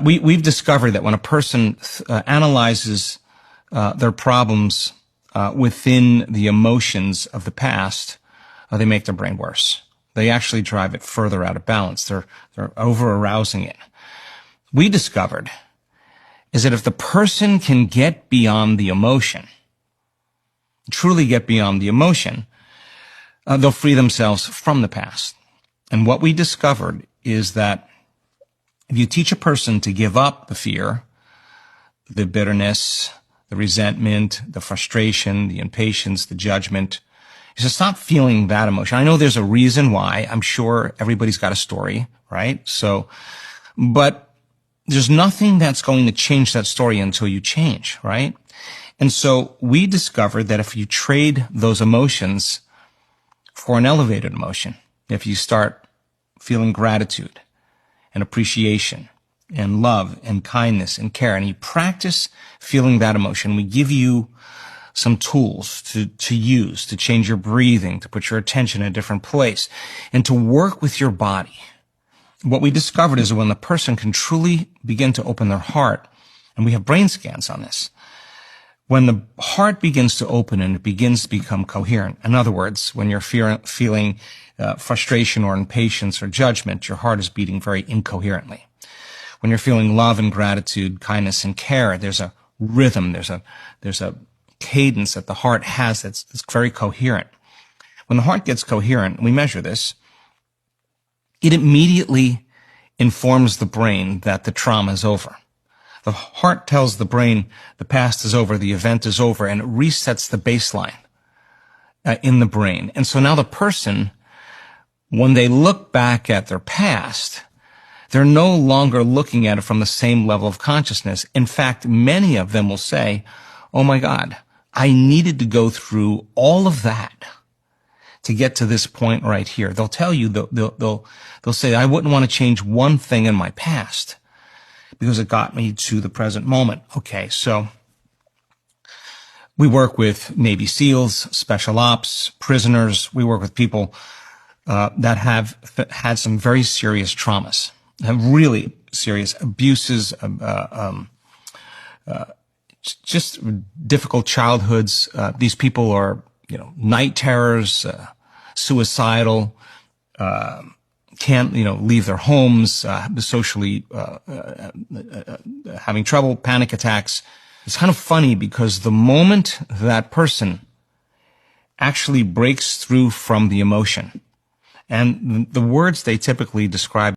We've discovered that when a person analyzes their problems within the emotions of the past, they make their brain worse. They actually drive it further out of balance. They're over-arousing it. We discovered is that if the person can get beyond the emotion, truly get beyond the emotion, they'll free themselves from the past. And what we discovered is that if you teach a person to give up the fear, the bitterness, the resentment, the frustration, the impatience, the judgment, is to stop feeling that emotion. I know there's a reason why. I'm sure everybody's got a story, right? But there's nothing that's going to change that story until you change, right? And so we discovered that if you trade those emotions for an elevated emotion, if you start feeling gratitude and appreciation and love and kindness and care, and you practice feeling that emotion, we give you some tools to use, to change your breathing, to put your attention in a different place, and to work with your body. What we discovered is that when the person can truly begin to open their heart, and we have brain scans on this, when the heart begins to open and it begins to become coherent, in other words, when you're feeling frustration or impatience or judgment, your heart is beating very incoherently. When you're feeling love and gratitude, kindness and care, there's a rhythm, there's a cadence that the heart has that's very coherent. When the heart gets coherent, we measure this, it immediately informs the brain that the trauma is over. The heart tells the brain the past is over, the event is over, and it resets the baseline in the brain. And so now the person, when they look back at their past, they're no longer looking at it from the same level of consciousness. In fact, many of them will say, oh my God, I needed to go through all of that to get to this point right here. They'll tell you, they'll say, I wouldn't want to change one thing in my past because it got me to the present moment. Okay, so we work with Navy SEALs, special ops, prisoners. We work with people that have had some very serious traumas, have really serious abuses, just difficult childhoods. These people are, night terrors, suicidal, can't, leave their homes, socially having trouble, panic attacks. It's kind of funny because the moment that person actually breaks through from the emotion, and the words they typically describe